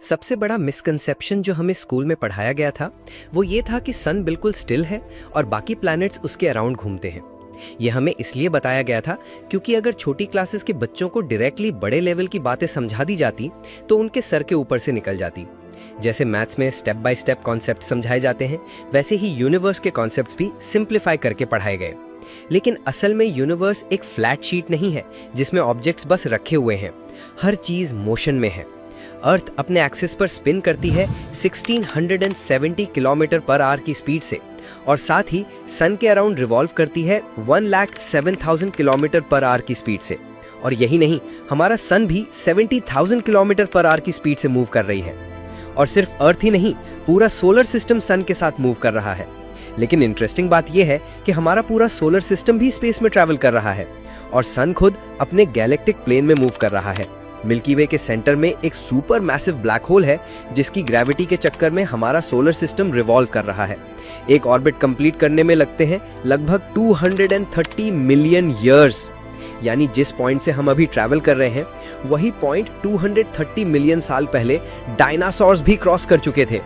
सबसे बड़ा मिसकंसेप्शन जो हमें स्कूल में पढ़ाया गया था वो ये था कि सन बिल्कुल स्टिल है और बाकी प्लैनेट्स उसके अराउंड घूमते हैं। ये हमें इसलिए बताया गया था क्योंकि अगर छोटी क्लासेस के बच्चों को डायरेक्टली बड़े लेवल की बातें समझा दी जाती तो उनके सर के ऊपर से निकल जाती। जैसे मैथ्स में स्टेप बाय स्टेप कॉन्सेप्ट समझाए जाते हैं, वैसे ही यूनिवर्स के कॉन्सेप्ट्स भी सिंप्लीफाई करके पढ़ाए गए। लेकिन असल में यूनिवर्स एक फ्लैट शीट नहीं है जिसमें ऑब्जेक्ट्स बस रखे हुए हैं। हर चीज मोशन में है। अर्थ अपने एक्सिस पर स्पिन करती है 1670 किलोमीटर पर आवर की स्पीड से और साथ ही सन के अराउंड रिवॉल्व करती है 1,07,000 किलोमीटर पर आवर की स्पीड से। और यही नहीं, हमारा सन भी 70,000 किलोमीटर पर आवर की स्पीड से मूव कर रही है। और सिर्फ अर्थ ही नहीं, पूरा सोलर सिस्टम सन के साथ मूव कर रहा है। लेकिन इंटरेस्टिंग बात यह है कि हमारा पूरा सोलर सिस्टम भी स्पेस में ट्रैवल कर रहा है और सन खुद अपने गैलेक्टिक प्लेन में मूव कर रहा है। मिल्की वे के सेंटर में एक सुपर मैसिव ब्लैक होल है जिसकी ग्रेविटी के चक्कर में हमारा सोलर सिस्टम रिवॉल्व कर रहा है। एक ऑर्बिट कंप्लीट करने में लगते हैं लगभग 230 मिलियन ईयर्स। यानी जिस पॉइंट से हम अभी ट्रैवल कर रहे हैं वही पॉइंट 230 मिलियन साल पहले डायनासोर्स भी क्रॉस कर चुके थे।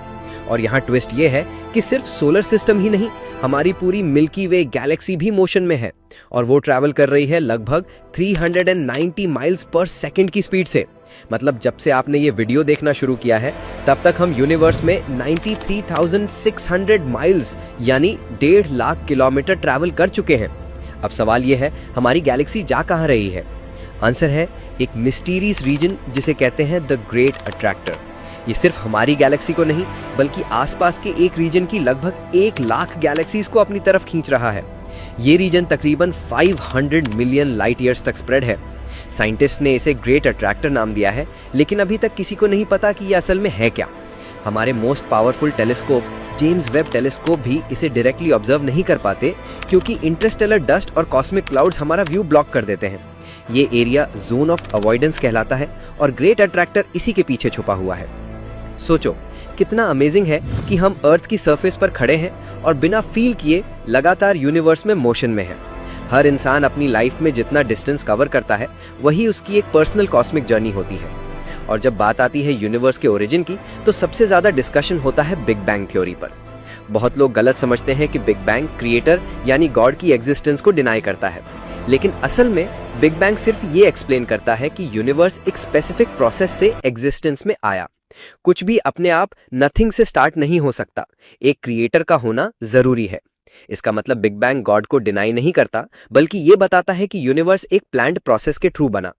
और यहाँ ट्विस्ट ये है कि सिर्फ सोलर सिस्टम ही नहीं, हमारी पूरी मिल्की वे गैलेक्सी भी मोशन में है और वो ट्रैवल कर रही है लगभग 390 माइल्स पर सेकंड की स्पीड से। मतलब जब से आपने ये वीडियो देखना शुरू किया है तब तक हम यूनिवर्स में 93,600 माइल्स यानी 1.5 लाख किलोमीटर ट्रैवल कर चुके हैं। अब सवाल ये है, हमारी गैलेक्सी जा कहाँ रही है? आंसर है एक मिस्टीरियस रीजन जिसे कहते हैं द ग्रेट अट्रैक्टर। ये सिर्फ हमारी गैलेक्सी को नहीं बल्कि आसपास के एक रीजन की लगभग 1 लाख गैलेक्सीज को अपनी तरफ खींच रहा है। ये रीजन तकरीबन 500 मिलियन लाइट ईयर्स तक स्प्रेड है। साइंटिस्ट ने इसे ग्रेट अट्रैक्टर नाम दिया है, लेकिन अभी तक किसी को नहीं पता कि ये असल में है क्या। हमारे most powerful telescope James Webb telescope भी इसे डायरेक्टली ऑब्जर्व नहीं कर पाते क्योंकि इंटरस्टेलर डस्ट और कॉस्मिक क्लाउड्स हमारा व्यू ब्लॉक कर देते हैं। ये एरिया जोन ऑफ अवॉइडेंस कहलाता है और ग्रेट अट्रैक्टर इसी के पीछे छुपा हुआ है। सोचो कितना अमेजिंग है कि हम अर्थ की सरफेस पर खड़े हैं और बिना फील किए लगातार यूनिवर्स में मोशन में है। हर इंसान अपनी लाइफ में जितना डिस्टेंस कवर करता है वही उसकी एक पर्सनल कॉस्मिक जर्नी होती है। और जब बात आती है यूनिवर्स के ओरिजिन की तो सबसे ज्यादा डिस्कशन होता है बिग बैंग थ्योरी पर। बहुत लोग गलत समझते हैं कि बिग बैंग क्रिएटर यानी गॉड की एग्जिस्टेंस को डिनाई करता है, लेकिन असल में बिग बैंग सिर्फ ये एक्सप्लेन करता है कि यूनिवर्स एक स्पेसिफिक प्रोसेस से एग्जिस्टेंस में आया। कुछ भी अपने आप नथिंग से स्टार्ट नहीं हो सकता, एक क्रिएटर का होना जरूरी है। इसका मतलब बिग बैंग गॉड को डिनाई नहीं करता बल्कि ये बताता है कि यूनिवर्स एक प्लान्ड प्रोसेस के थ्रू बना।